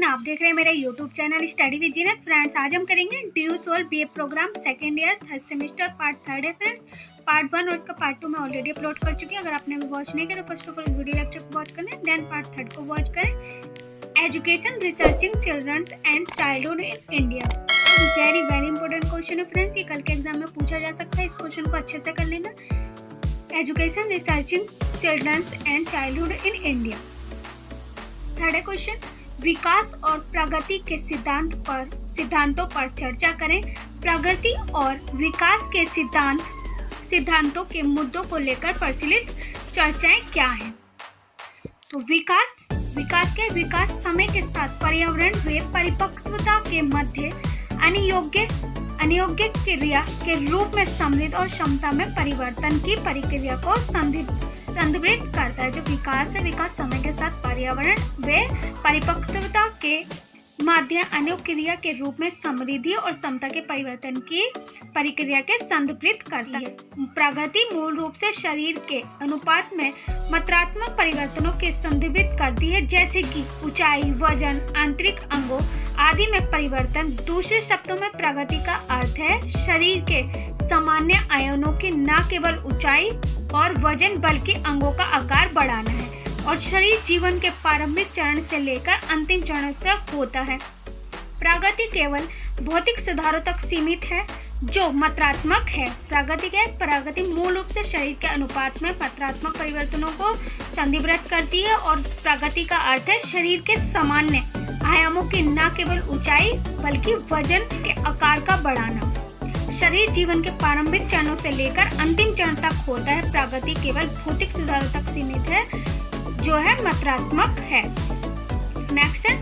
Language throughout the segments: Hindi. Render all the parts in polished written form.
एवरीवन, आप देख रहे हैं मेरा YouTube channel study with Zeenat. Friends, आज हम करेंगे DU SOL BA programme second year third semester part third है। फ्रेंड्स, पार्ट 1 और उसका पार्ट 2 मैं ऑलरेडी अपलोड कर चुकी हूँ। अगर आपने भी वॉच नहीं किया तो first of all video lecture को वॉच करें, देन पार्ट 3 को वॉच करें। Education researching childrens and childhood in India, very important question है फ्रेंड्स। ये कल के एग्जाम में पूछा जा सकता है, इस क्वेश्चन को अच्छे से कर लेना। Education researching childrens and childhood in India. Third question, विकास और प्रगति के सिद्धांतों पर चर्चा करें। प्रगति और विकास के सिद्धांतों के मुद्दों को लेकर प्रचलित चर्चाएं क्या हैं? तो विकास समय के साथ पर्यावरण व परिपक्वता के मध्य अनियोग्य क्रिया के रूप में समृद्ध और क्षमता में परिवर्तन की प्रक्रिया को संदर्भित करता है। जो विकास है, विकास समय के साथ पर्यावरण व परिपक्वता के मध्य अनियोग्य क्रिया के रूप में समृद्धि और क्षमता के परिवर्तन की प्रक्रिया के संदर्भित करता है। प्रगति मूल रूप से शरीर के अनुपात में मात्रात्मक परिवर्तनों के संदर्भित करती है, जैसे कि ऊंचाई, वजन, आंतरिक अंगों आदि में परिवर्तन। दूसरे शब्दों में प्रगति का अर्थ है शरीर के सामान्य आयनों की न केवल ऊंचाई और वजन बल्कि अंगों का आकार बढ़ाना है, और शरीर जीवन के प्रारंभिक चरण से लेकर अंतिम चरण तक होता है। प्रगति केवल भौतिक सुधारों तक सीमित है जो मात्रात्मक है। प्रगति मूल रूप से शरीर के अनुपात में मात्रात्मक परिवर्तनों को संदर्भित करती है, और प्रगति का अर्थ है शरीर के सामान्य आयामों की न केवल ऊंचाई बल्कि वजन के आकार का बढ़ाना। शरीर जीवन के प्रारंभिक चरणों से लेकर अंतिम चरण तक होता है। प्रगति केवल भौतिक सुधारों तक सीमित है जो है मात्रात्मक है। नेक्स्ट है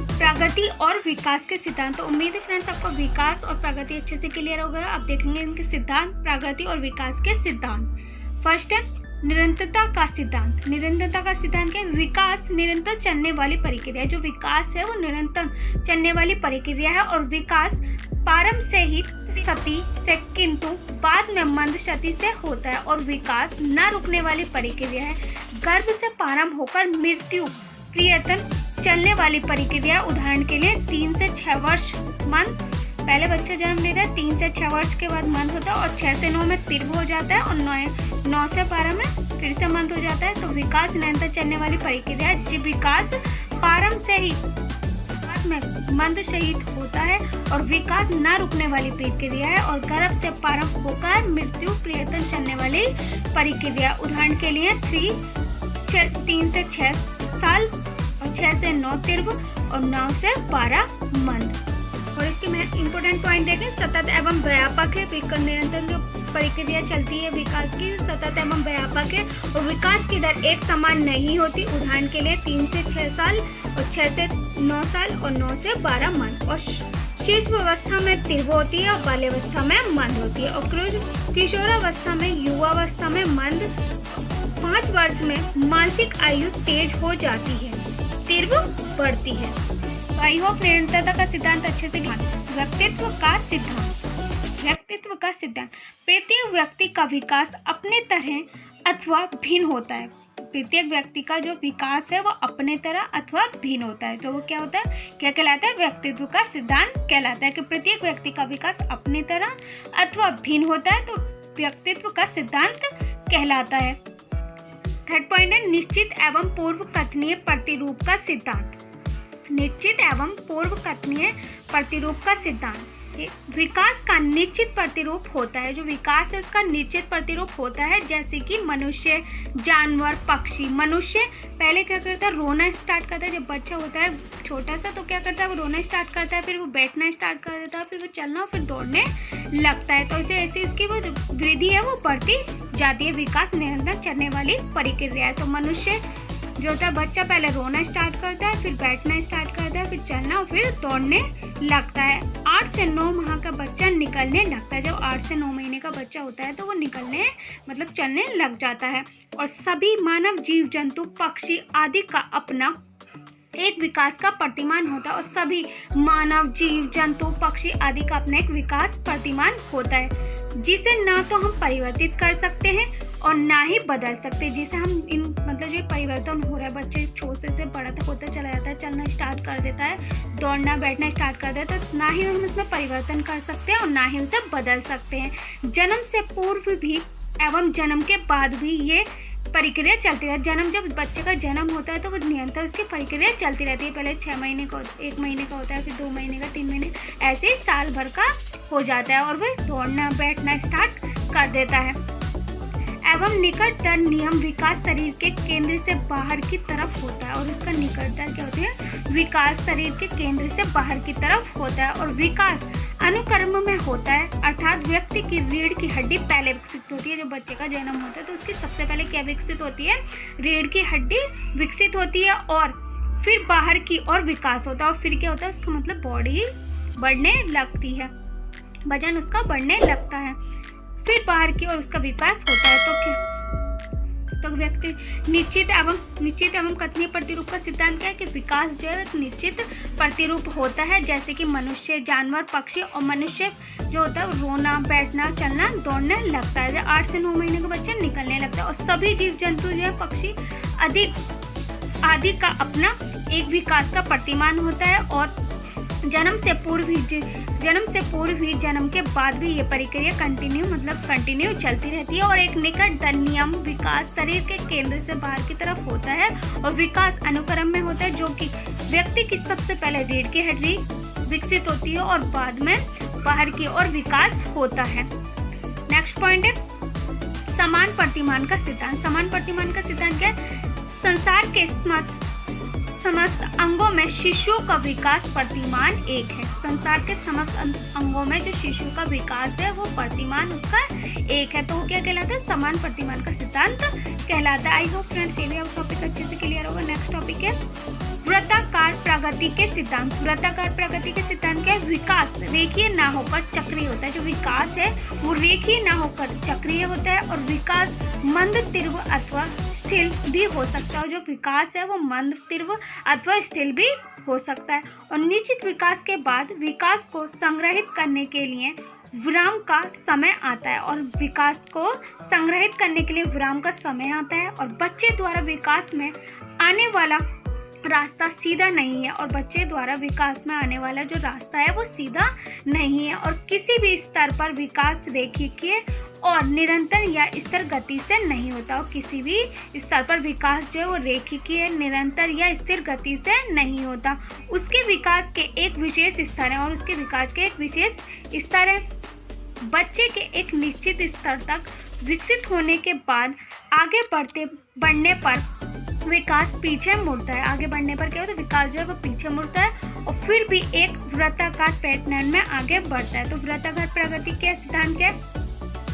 प्रगति और विकास के सिद्धांत। तो उम्मीद है फ्रेंड्स आपको विकास और प्रगति अच्छे से क्लियर हो गया। अब देखेंगे इनके सिद्धांत, प्रगति और विकास के सिद्धांत। फर्स्ट है निरंतरता का सिद्धांत। निरंतरता का सिद्धांत क्या है? विकास निरंतर चलने वाली प्रक्रिया है। जो विकास है वो निरंतर चलने वाली प्रक्रिया है, और विकास प्रारंभ से ही गति से किंतु बाद में मंद गति से होता है, और विकास न रुकने वाली प्रक्रिया है। गर्भ से प्रारंभ होकर मृत्यु पर्यंत चलने वाली प्रक्रिया। उदाहरण के लिए 3 से 6 वर्ष मंद, पहले बच्चा जन्म लेता है, 3 से 6 वर्ष के बाद मंद होता है, और 6 से 9 में तीव्र हो जाता है, और 9 से 12 में फिर से मंद हो जाता है। तो विकास निरंतर चलने वाली प्रक्रिया है। विकास प्रारंभ से ही में मंद शहीद होता है, और विकास न रुकने वाली प्रक्रिया है, और गर्भ से प्रारंभ होकर मृत्यु पर्यंत चलने वाली प्रक्रिया। उदाहरण के लिए 3 से 6 साल, और 6 से 9 तीव्र, और 9 से 12 मंद। और इसकी मैं इंपोर्टेंट पॉइंट देखें, सतत एवं व्यापक है। निरंतर जो प्रक्रिया चलती है विकास की सतत एवं व्यापक है, और विकास की दर एक समान नहीं होती। उदाहरण के लिए 3 से 6 साल, और 6 से 9 साल, और 9 से 12 मंद। और शिशु अवस्था में तीव्र होती है, और बाल्यावस्था में मंद होती है, और किशोरावस्था में, युवावस्था में मंद। 5 वर्ष में मानसिक आयु तेज हो जाती है, तीव्र बढ़ती है। तो आई होप निरंतरता का सिद्धांत अच्छे से ध्यान। व्यक्तित्व का सिद्धांत। प्रत्येक व्यक्ति का विकास अपने तरह अथवा भिन्न होता है। प्रत्येक व्यक्ति का जो विकास है वो अपने तरह अथवा भिन्न होता है। तो वो क्या होता है, क्या कहलाता है? व्यक्तित्व का सिद्धांत कहलाता है कि प्रत्येक व्यक्ति का विकास अपने तरह अथवा भिन्न होता है, तो व्यक्तित्व का सिद्धांत कहलाता है। थर्ड पॉइंट है निश्चित एवं पूर्व कथनीय प्रतिरूप का सिद्धांत। निश्चित एवं पूर्व कथनीय प्रतिरूप का सिद्धांत। विकास का निश्चित प्रतिरूप होता है। जो विकास है उसका निश्चित प्रतिरूप होता है, जैसे कि मनुष्य, जानवर, पक्षी। मनुष्य पहले क्या करता है, रोना स्टार्ट करता है। जब बच्चा होता है छोटा सा तो क्या करता है, वो रोना स्टार्ट करता है, फिर वो बैठना स्टार्ट कर देता है, फिर वो चलना, फिर दौड़ने लगता है। तो इसे ऐसे इसकी वो वृद्धि है वो बढ़ती जाती है। विकास निरंतर चलने वाली प्रक्रिया है। तो मनुष्य जो होता है, बच्चा पहले रोना स्टार्ट करता है, फिर बैठना स्टार्ट करता है, फिर चलना, और फिर दौड़ने लगता है। 8 से 9 माह का बच्चा निकलने लगता है। जब 8 से 9 महीने का बच्चा होता है तो वो निकलने मतलब चलने लग जाता है। और सभी मानव, जीव जंतु, पक्षी आदि का अपना एक विकास का प्रतिमान होता है, और सभी मानव, जीव जंतु, पक्षी आदि का अपना एक विकास प्रतिमान होता है, जिसे ना तो हम परिवर्तित कर सकते हैं और ना ही बदल सकते। जिसे हम मतलब जो परिवर्तन हो रहा है, बच्चे छोटे से बड़ा तक होता चला जाता है, चलना स्टार्ट कर देता है, दौड़ना बैठना स्टार्ट कर देता है, तो ना ही हम इसमें परिवर्तन कर सकते हैं और ना ही उसे बदल सकते हैं। जन्म से पूर्व भी एवं जन्म के बाद भी ये प्रक्रिया चलती रहती है। जब बच्चे का जन्म होता है तो वो निरंतर उसकी प्रक्रिया चलती रहती है। पहले 6 महीने का, 1 महीने का होता है, फिर 2 महीने का, 3 महीने, ऐसे ही साल भर का हो जाता है और वह दौड़ना बैठना स्टार्ट कर देता है। एवं निकटतर नियम विकास शरीर के केंद्र से बाहर की तरफ होता है। और इसका निकटतर क्या होती है? विकास शरीर के केंद्र से बाहर की तरफ होता है। और विकास अनुक्रम में होता है, अर्थात व्यक्ति की रीढ़ की हड्डी पहले विकसित होती है। जब बच्चे का जन्म होता है तो उसकी सबसे पहले क्या विकसित होती है? रीढ़ की हड्डी विकसित होती है और फिर बाहर की ओर विकास होता है। और फिर क्या होता है? उसका मतलब बॉडी बढ़ने लगती है, वजन उसका बढ़ने लगता है, फिर बाहर की ओर उसका विकास होता है। तो क्या? तो व्यक्ति निश्चित एवं कथनीय प्रतिरूप का सिद्धांत क्या है कि विकास जो है निश्चित प्रतिरूप होता है। जैसे कि मनुष्य, जानवर, पक्षी और मनुष्य जो होता है रोना बैठना चलना दौड़ने लगता है। 8 से 9 महीने का बच्चा निकलने लगता है। और सभी जीव जंतु जो है, पक्षी आदि का अपना एक विकास का प्रतिमान होता है। और जन्म से पूर्व ही जन्म के बाद भी ये प्रक्रिया कंटिन्यू चलती रहती है। और एक निकट नियम विकास शरीर के केंद्र से बाहर की तरफ होता है और विकास अनुक्रम में होता है, जो कि व्यक्ति की सबसे पहले रीढ़ की हड्डी विकसित होती है और बाद में बाहर की ओर विकास होता है। नेक्स्ट पॉइंट है समान प्रतिमान का सिद्धांत। समान प्रतिमान का सिद्धांत क्या है? संसार के समस्त अंगों में शिशु का विकास प्रतिमान एक है। संसार के समस्त अंगों में जो शिशु का विकास है वो प्रतिमान उसका एक है। तो वो क्या कहलाता है? समान प्रतिमान का सिद्धांत कहलाता है। आई होप फ्रेंड्स ये भी आप टॉपिक अच्छे से क्लियर होगा। नेक्स्ट टॉपिक है वृत्ताकार प्रगति के सिद्धांत। वृत्ताकार प्रगति के सिद्धांत क्या है? विकास रेखीय ना होकर चक्रीय होता है। जो विकास है वो रेखीय ना होकर चक्रीय होता है और विकास मंद तीव्र अथवा स्थिर भी हो सकता है। जो विकास है वो मंद तीव्र अथवा स्थिर भी हो सकता है। और निश्चित विकास के बाद विकास को संग्रहित करने के लिए विराम का समय आता है। और विकास को संग्रहित करने के लिए विराम का समय आता है। और बच्चे द्वारा विकास में आने वाला रास्ता सीधा नहीं है। और बच्चे द्वारा विकास में आने वाला जो रास्ता है वो सीधा नहीं है। और किसी भी स्तर पर विकास रेखीय और निरंतर या स्थिर गति से नहीं होता। और किसी भी स्तर पर विकास जो है वो रेखीय निरंतर या स्थिर गति से नहीं होता। उसके विकास के एक विशेष स्तर है। और उसके विकास के एक विशेष स्तर है। बच्चे के एक निश्चित स्तर तक विकसित होने के बाद आगे बढ़ने पर विकास पीछे मुड़ता है। आगे बढ़ने पर क्या होता है? विकास जो है वो पीछे मुड़ता है और फिर भी एक वृत्ताकार पैटर्न में आगे बढ़ता है। तो वृत्ताकार प्रगति के सिद्धांत क्या है?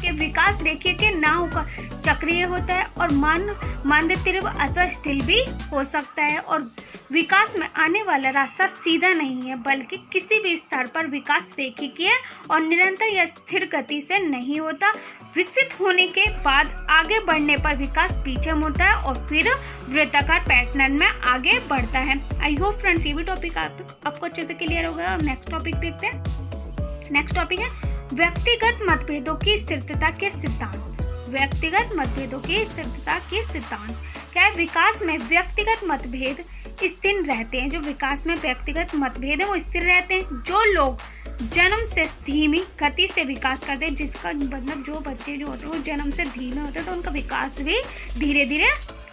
कि विकास रेखीय के ना होकर चक्रीय होता है और मंद तीव्र अथवा स्थिर भी हो सकता है। और विकास में आने वाला रास्ता सीधा नहीं है, बल्कि किसी भी स्तर पर विकास रेखीय और निरंतर या स्थिर गति से नहीं होता। विकसित होने के बाद आगे बढ़ने पर विकास पीछे मुड़ता है और फिर वृत्ताकार पैटर्न में आगे बढ़ता है। आई होप फ्रेंड्स ये भी टॉपिक आपको अच्छे से क्लियर होगा। नेक्स्ट टॉपिक देखते हैं। नेक्स्ट टॉपिक है व्यक्तिगत मतभेदों की स्थिरता के सिद्धांत। व्यक्तिगत मतभेदों की स्थिरता के सिद्धांत क्या है? विकास में व्यक्तिगत मतभेद स्थिर रहते हैं। जो विकास में व्यक्तिगत मतभेद है वो स्थिर रहते हैं। जो लोग जन्म से धीमी गति से विकास करते हैं, जिसका मतलब जो बच्चे जो होते हैं वो जन्म से धीमे होते हैं, तो उनका विकास भी धीरे धीरे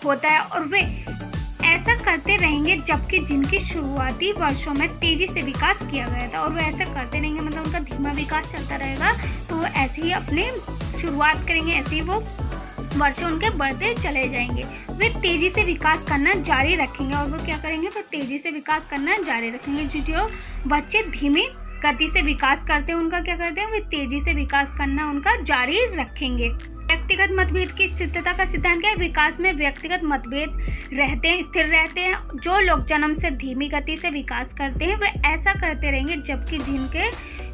होता है। और वे ऐसा करते रहेंगे जबकि जिनकी शुरुआती वर्षों में तेजी से विकास किया गया था। और वो ऐसा करते रहेंगे मतलब उनका धीमा विकास चलता रहेगा, तो वो ऐसे ही अपने शुरुआत करेंगे, ऐसे ही वो वर्ष उनके बढ़ते चले जाएंगे। वे तेजी से विकास करना जारी रखेंगे। और वो क्या करेंगे? वे तेजी से विकास करना जारी रखेंगे। जो बच्चे धीमी गति से विकास करते हैं उनका क्या करते हैं? वे तेजी से विकास करना उनका जारी रखेंगे। व्यक्तिगत मतभेद की स्थिरता का सिद्धांत क्या है? विकास में व्यक्तिगत मतभेद रहते हैं, स्थिर रहते हैं। जो लोग जन्म से धीमी गति से विकास करते हैं वे ऐसा करते रहेंगे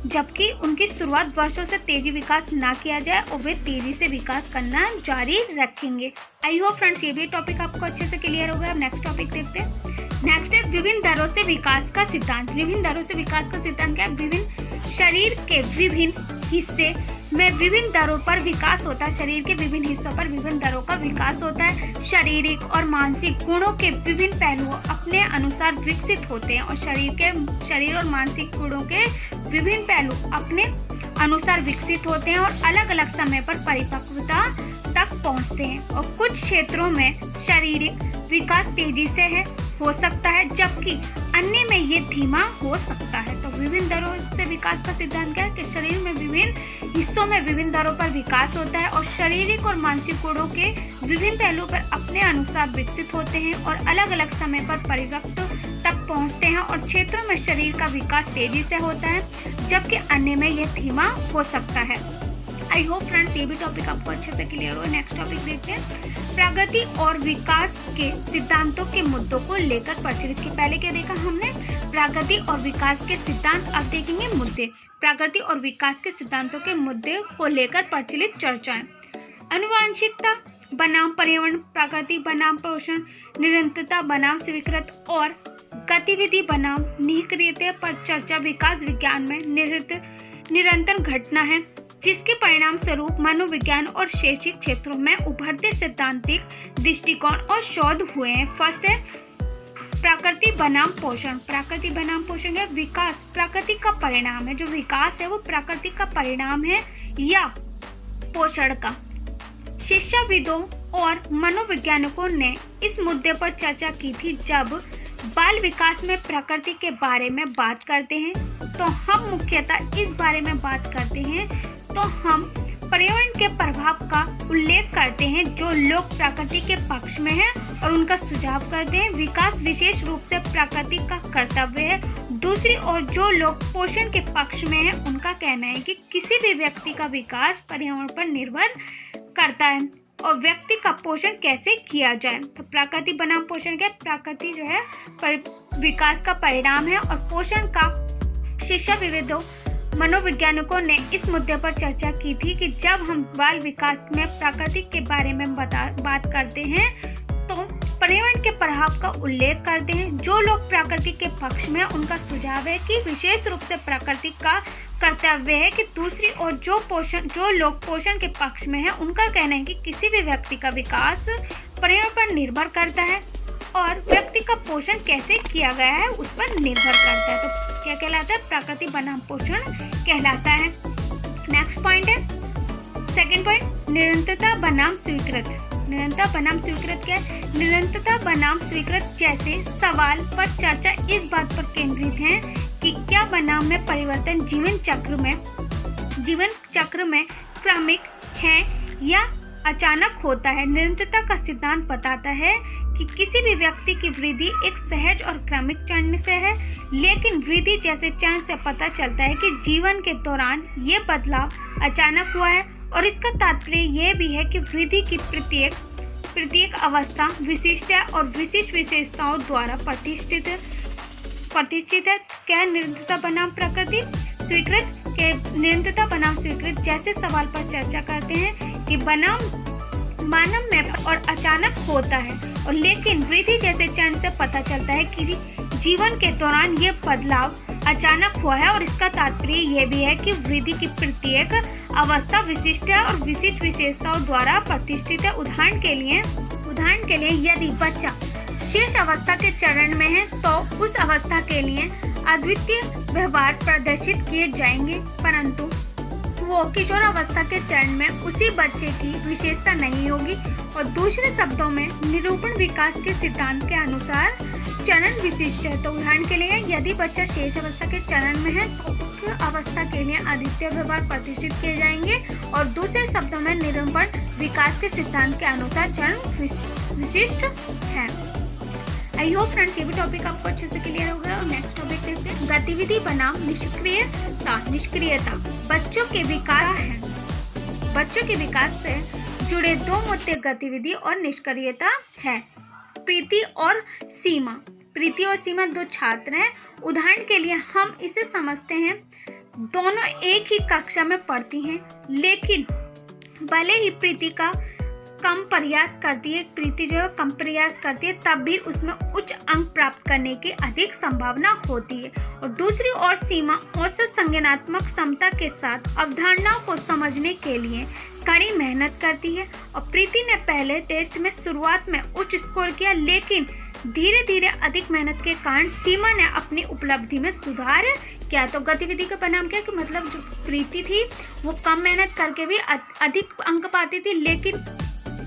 जबकि उनकी शुरुआत वर्षों से तेजी विकास ना किया जाए और वे तेजी से विकास करना जारी रखेंगे। आई होप फ्रेंड्स ये भी टॉपिक आपको अच्छे से क्लियर होगा। अब नेक्स्ट टॉपिक देखते हैं। नेक्स्ट है विभिन्न दरों से विकास का सिद्धांत। विभिन्न दरों से विकास का सिद्धांत क्या है? विभिन्न शरीर के विभिन्न हिस्से में विभिन्न दरों पर विकास होता है। शरीर के विभिन्न हिस्सों पर विभिन्न दरों का विकास होता है। शारीरिक और मानसिक गुणों के विभिन्न पहलू अपने अनुसार विकसित होते हैं और शरीर और मानसिक गुणों के विभिन्न पहलू अपने अनुसार विकसित होते हैं और अलग अलग समय पर परिपक्वता तक पहुंचते हैं। और कुछ क्षेत्रों में शारीरिक विकास तेजी से हो सकता है जबकि अन्य में ये धीमा हो सकता है। तो विभिन्न दरों से विकास का सिद्धांत क्या है कि शरीर में विभिन्न हिस्सों में विभिन्न दरों पर विकास होता है और शारीरिक और मानसिक गुणों के विभिन्न पहलुओं पर अपने अनुसार विकसित होते हैं और अलग अलग समय पर परिपक्वता तक पहुंचते हैं और क्षेत्रों में शरीर का विकास तेजी से होता है जबकि अन्य में यह धीमा हो सकता है। आई होप फ्रेंड्स ये भी टॉपिक आपको अच्छे से क्लियर हो। नेक्स्ट टॉपिक देखते हैं, प्रगति और विकास के सिद्धांतों के मुद्दों को लेकर प्रचलित। के पहले क्या देखा हमने? प्रगति और विकास के सिद्धांत। अब देखेंगे मुद्दे। प्रगति और विकास के सिद्धांतों के मुद्दे को लेकर प्रचलित चर्चाएं। आनुवंशिकता बनाम पर्यावरण, प्रकृति बनाम पोषण, निरंतरता बनाम स्वीकृत और गतिविधि बनाम निष्क्रियता पर चर्चा विकास विज्ञान में निरंतर घटना है जिसके परिणाम स्वरूप मनोविज्ञान और शैक्षिक क्षेत्रों में उभरते सैद्धांतिक दृष्टिकोण और शोध हुए हैं। फर्स्ट है प्रकृति बनाम पोषण। प्रकृति बनाम पोषण है विकास प्रकृति का परिणाम है। जो विकास है वो प्रकृति का परिणाम है या पोषण का। शिक्षाविदों और मनोवैज्ञानिकों ने इस मुद्दे पर चर्चा की थी। जब बाल विकास में प्रकृति के बारे में बात करते हैं तो हम मुख्यतः इस बारे में बात करते हैं तो हम पर्यावरण के प्रभाव का उल्लेख करते हैं जो लोग प्रकृति के पक्ष में हैं और उनका सुझाव करते हैं। विकास विशेष रूप से प्रकृति का कर्तव्य है। दूसरी ओर जो लोग पोषण के पक्ष में हैं उनका कहना है कि किसी भी व्यक्ति का विकास पर्यावरण पर निर्भर करता है और व्यक्ति का पोषण कैसे किया जाए। तो प्रकृति बनाम पोषण क्या? प्रकृति जो है विकास का परिणाम है और पोषण का। शिक्षाविदों मनोवैज्ञानिकों ने इस मुद्दे पर चर्चा की थी कि जब हम बाल विकास में प्रकृति के बारे में बात करते हैं तो पर्यावरण के प्रभाव का उल्लेख करते हैं। जो लोग प्रकृति के पक्ष में उनका सुझाव है कि विशेष रूप से प्रकृति का कर्तव्य है कि दूसरी ओर जो लोग पोषण के पक्ष में हैं उनका कहना है कि किसी भी व्यक्ति का विकास पर्यावरण पर निर्भर करता है और व्यक्ति का पोषण कैसे किया गया है उस पर निर्भर करता है। तो क्या कहलाता है? प्रकृति बनाम पोषण कहलाता है। नेक्स्ट पॉइंट है सेकंड पॉइंट, निरंतरता बनाम स्वीकृत। निरंतरता बनाम स्वीकृत क्या है? निरंतरता बनाम स्वीकृत जैसे सवाल पर चर्चा इस बात पर केंद्रित है कि क्या बनाम में परिवर्तन जीवन चक्र में क्रमिक है या अचानक होता है। निरंतरता का सिद्धांत बताता है कि किसी भी व्यक्ति की वृद्धि एक सहज और क्रमिक चरण से है, लेकिन वृद्धि जैसे चरण से पता चलता है कि जीवन के दौरान ये बदलाव अचानक हुआ है और इसका तात्पर्य यह भी है कि वृद्धि की प्रत्येक अवस्था विशिष्ट है और विशिष्ट विशेषताओं द्वारा प्रतिष्ठित है। क्या निरंतरता बनाम प्रकृति स्वीकृत के? निरंतरता बनाम स्वीकृत जैसे सवाल पर चर्चा करते हैं कि बनाम मानव में और अचानक होता है और लेकिन वृद्धि जैसे चरण से पता चलता है कि जीवन के दौरान ये बदलाव अचानक हुआ है और इसका तात्पर्य यह भी है कि वृद्धि की प्रत्येक अवस्था विशिष्ट है और विशिष्ट विशेषताओं द्वारा प्रतिष्ठित है। उदाहरण के लिए यदि बच्चा शेष अवस्था के चरण में है तो उस अवस्था के लिए अद्वितीय व्यवहार प्रदर्शित किए जाएंगे, परंतु वो किशोर अवस्था के चरण में उसी बच्चे की विशेषता नहीं होगी। और दूसरे शब्दों में निरूपण विकास के सिद्धांत के अनुसार चरण विशिष्ट है। तो उदाहरण के लिए यदि बच्चा शेष अवस्था के चरण में है तो उस अवस्था के लिए अद्वितीय व्यवहार प्रतिष्ठित किए जाएंगे और दूसरे शब्दों में निरूपण विकास के सिद्धांत के अनुसार चरण विशिष्ट है। आई होप फ्रेंड्स ये भी टॉपिक आपको अच्छे से क्लियर हो गया। और नेक्स्ट टॉपिक देखते हैं गतिविधि बनाम निष्क्रियता। बच्चों के विकास से जुड़े दो मुद्दे गतिविधि और निष्क्रियता है। प्रीति और सीमा दो छात्र हैं। उदाहरण के लिए हम इसे समझते हैं दोनों एक ही कक्षा में पढ़ती हैं, लेकिन भले ही प्रीति का कम प्रयास करती है, प्रीति जो है कम प्रयास करती है, तब भी उसमें उच्च अंक प्राप्त करने की अधिक संभावना होती है। और दूसरी ओर सीमा औसत संज्ञानात्मक क्षमता के साथ अवधारणाओं को समझने के लिए कड़ी मेहनत करती है। और प्रीति ने पहले टेस्ट में शुरुआत में उच्च स्कोर किया, लेकिन धीरे धीरे अधिक मेहनत के कारण सीमा ने अपनी उपलब्धि में सुधार किया। तो गतिविधि का परिणाम क्या कि मतलब जो प्रीति थी वो कम मेहनत करके भी अधिक अंक पाती थी, लेकिन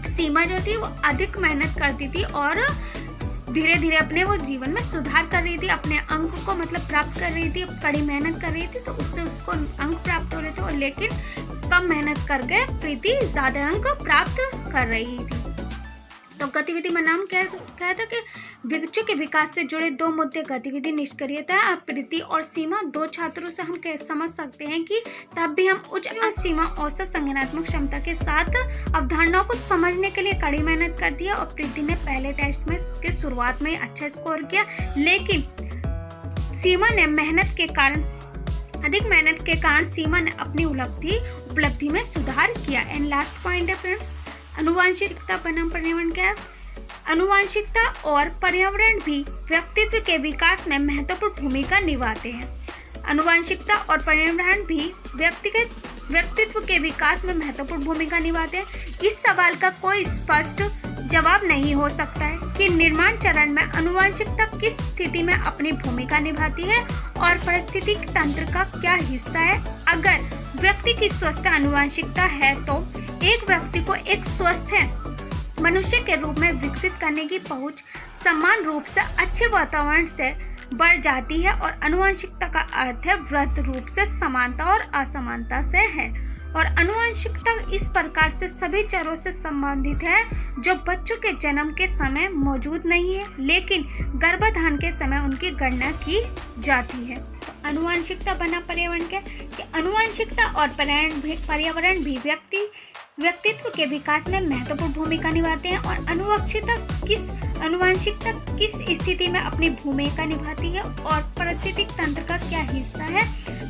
सीमा जो थी वो अधिक मेहनत करती थी और धीरे धीरे अपने वो जीवन में सुधार कर रही थी, अपने अंक को मतलब प्राप्त कर रही थी, कड़ी मेहनत कर रही थी, तो उससे उसको अंक प्राप्त हो रहे थे। और लेकिन कम मेहनत करके प्रीति ज्यादा अंक प्राप्त कर रही थी। तो गतिविधि में नाम क्या था कि बच्चों के विकास से जुड़े दो मुद्दे गतिविधि निष्क्रियता। प्रीति और सीमा दो छात्रों से हम समझ सकते हैं कि तब भी हम उच्च सीमा औसत संज्ञानात्मक क्षमता के साथ अवधारणाओं को समझने के लिए कड़ी मेहनत करती है। और प्रीति ने पहले टेस्ट में के शुरुआत में अच्छा स्कोर किया, लेकिन सीमा ने अधिक मेहनत के कारण सीमा ने अपनी उपलब्धि में सुधार किया। एंड लास्ट पॉइंट है फ्रेंड्स, आनुवंशिकता बनाम पर्यावरण क्या है। आनुवंशिकता और पर्यावरण भी व्यक्तित्व के विकास में महत्वपूर्ण भूमिका निभाते हैं। आनुवंशिकता और पर्यावरण भी व्यक्तित्व के विकास में महत्वपूर्ण भूमिका निभाते हैं। इस सवाल का कोई स्पष्ट जवाब नहीं हो सकता है कि निर्माण चरण में आनुवंशिकता किस स्थिति में अपनी भूमिका निभाती है और पारिस्थितिक तंत्र का क्या हिस्सा है। अगर व्यक्ति की स्वस्थ आनुवंशिकता है तो एक व्यक्ति को एक स्वस्थ मनुष्य के रूप में विकसित करने की पहुंच समान रूप से अच्छे वातावरण से बढ़ जाती है। और आनुवंशिकता का अर्थ है वृहत रूप से समानता और असमानता से है। और आनुवंशिकता इस प्रकार से सभी चरों से संबंधित है जो बच्चों के जन्म के समय मौजूद नहीं है, लेकिन गर्भाधान के समय उनकी गणना की जाती है। तो आनुवंशिकता बना पर्यावरण क्या कि आनुवंशिकता और पर्यावरण भी व्यक्तित्व के विकास में महत्वपूर्ण भूमिका निभाते हैं। और आनुवंशिकता किस स्थिति में अपनी भूमिका निभाती है और पारिस्थितिक तंत्र का क्या हिस्सा है,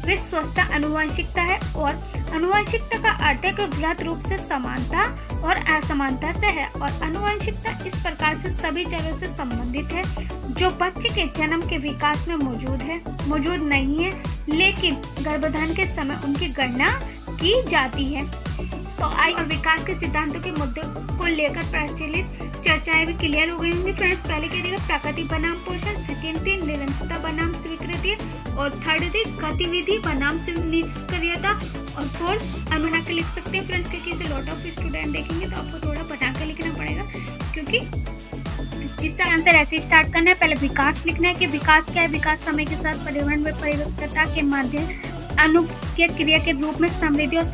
वे स्वस्थ आनुवंशिकता है। और आनुवंशिकता का अर्थ है कि वृहत रूप से समानता और असमानता से है। और आनुवंशिकता इस प्रकार से सभी चरों से संबंधित है जो बच्चे के जन्म के विकास में मौजूद नहीं है, लेकिन गर्भाधान के समय उनकी गणना की जाती है। तो आयु और विकास के सिद्धांतों के मुद्दे को लेकर प्रचलित चर्चाएं भी क्लियर हो गई होंगी फ्रेंड्स। पहले क्या देगा प्रकृति बनाम पोषण, सेकेंड थी निरंतरता बनाम स्वीकृति, और थर्ड थी गतिविधि बनाम निष्क्रियता, और फोर्थ अनुना के लिख सकते हैं फ्रेंड्स, क्योंकि इसे लॉट ऑफ स्टूडेंट देखेंगे तो आपको थोड़ा बना के लिखना पड़ेगा, क्योंकि जिसका आंसर ऐसे स्टार्ट करना है। पहले विकास लिखना है कि विकास क्या है। विकास समय के साथ पर्यावरण में परिवर्तनता के माध्यम अनुक्रिया क्रिया के रूप में समृद्धि और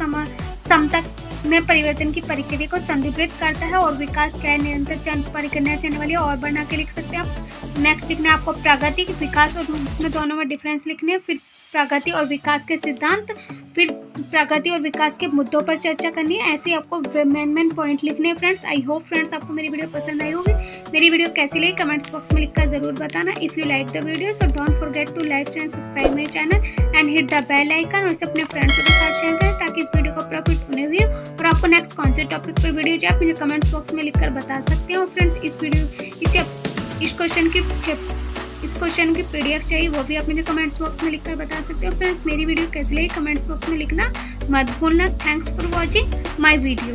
समता में परिवर्तन की प्रक्रिया को संदर्भित करता है। और विकास क्या है, निरंतर प्रक्रिया चलने वाली, और बना के लिख सकते हैं आप। नेक्स्ट लिखना है आपको प्रगति, विकास और उसमें दोनों में डिफरेंस लिखने हैं। फिर प्रगति और विकास के सिद्धांत, फिर प्रगति और विकास के मुद्दों पर चर्चा करनी है। ऐसे आपको मेन पॉइंट लिखने हैं फ्रेंड्स। आई होप फ्रेंड्स आपको मेरी वीडियो पसंद आई होगी। मेरी वीडियो कैसी लगी कमेंट्स बॉक्स में लिखकर जरूर बताना। If you like the video so don't forget to like and subscribe my channel and hit the bell icon, और इसे अपने फ्रेंड्स के साथ शेयर करें ताकि इस वीडियो का प्रॉफिट उन्हें भी। और आपको नेक्स्ट कौन से टॉपिक पर वीडियो चाहिए आप मुझे कमेंट्स बॉक्स में लिखकर बता सकते हो फ्रेंड्स। इस क्वेश्चन की पीडीएफ चाहिए वो भी आप मुझे कमेंट्स बॉक्स में लिखकर बता सकते हो फ्रेंड्स। मेरी वीडियो कैसी लगी कमेंट्स बॉक्स में लिखना मत भूलना। Thanks for watching my video.